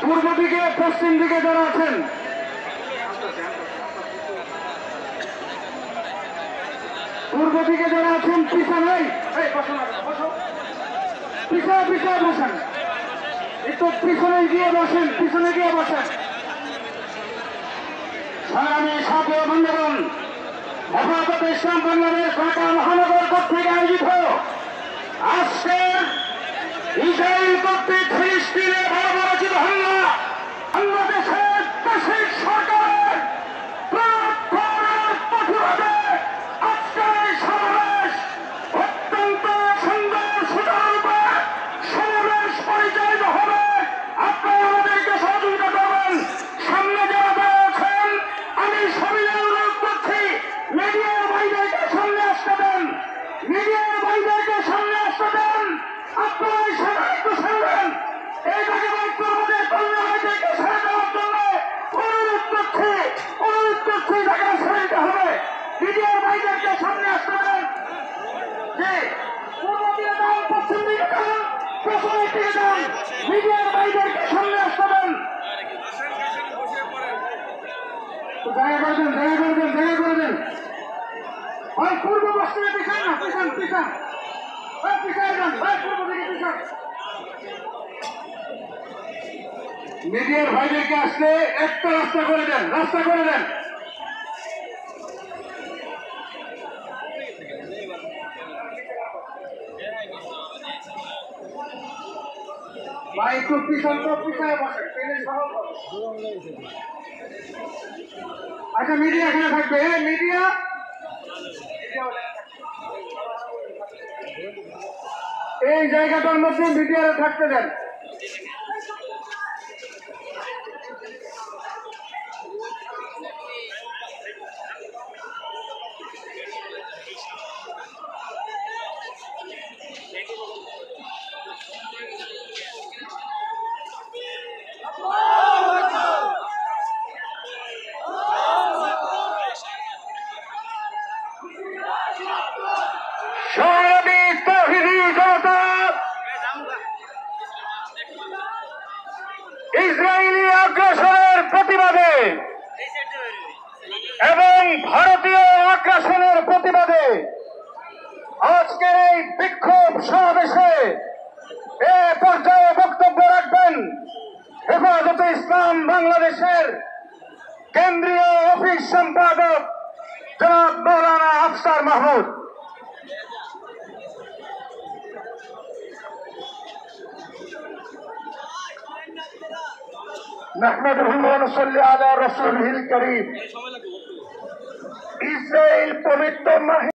পূর্ব দিকে পশ্চিম দিকে যারা আছেন পূর্ব দিকে যারা আছেন পিছনে পিছনে পিছনে বসেন, একটু পিছনে গিয়ে বসেন, পিছনে গিয়ে বসেন। সংগ্রামী সাথী বন্ধুগণ, হেফাজতে ইসলাম বাংলাদেশ ঢাকা মহানগর কর্তৃক আয়োজিত আজকের ইসরায়েল কর্তৃক ফিলিস্তিনে বর্বরচিত হামলা বাংলাদেশের দেশের সরকারের প্রতিবাদে আজকের এই সমাবেশ অত্যন্ত সুন্দর সুচারুরূপে সমাবেশ পরিচালিত হবে। আপনারা আমাদেরকে সহযোগিতা করবেন। সামনে যারা আছেন আমি সবাই অনুরোধ করছি, মিডিয়ার ভাইদেরকে সামনে আসতে দেন, মিডিয়ার ভাইদেরকে সামনে আসতে দেন। আপনারা এই সবাই একটু সামলেন, এই জায়গায় আমাদের কন্যা ভাইদেরকে ছেড়ে দেওয়ার জন্য অনুরোধ করছি, তাকে ছেড়ে দিতে হবে। মিডিয়ার ভাইদেরকে সামনে আসতে দেন। যে পূর্ব দিকে যান, পশ্চিম দিকে যান, পেছনের দিকে যান, মিডিয়ার ভাইদেরকে সামনে আসতে দেন। জায়গা করে দেন। ভাই পূর্ব পশ্চিমে পিছান না, পিছান পিছায় যান, ভাই পূর্ব দিকে পিছান। মিডিয়ার ভাইদেরকে আসতে একটা রাস্তা করে দেন। ভাই একটু পিছায় বসেন, পেলে সহজ হবে। আচ্ছা মিডিয়া এখানে থাকবে, মিডিয়া এই জায়গাটার মধ্যে মিডিয়ারে থাকতে দেন। ইসরায়েলি আগ্রাসনের প্রতিবাদে এবং ভারতীয় আগ্রাসনের প্রতিবাদে আজকের এই বিক্ষোভ সমাবেশে এ পর্যায়ে বক্তব্য রাখবেন হেফাজতে ইসলাম বাংলাদেশের কেন্দ্রীয় অফিস সম্পাদক জনাব মৌলানা আফসার মাহমুদ। নাহমাদুহু ওয়া নুসাল্লি আলা রাসূলিহিল কারীম। ইসরায়েল পবিত্র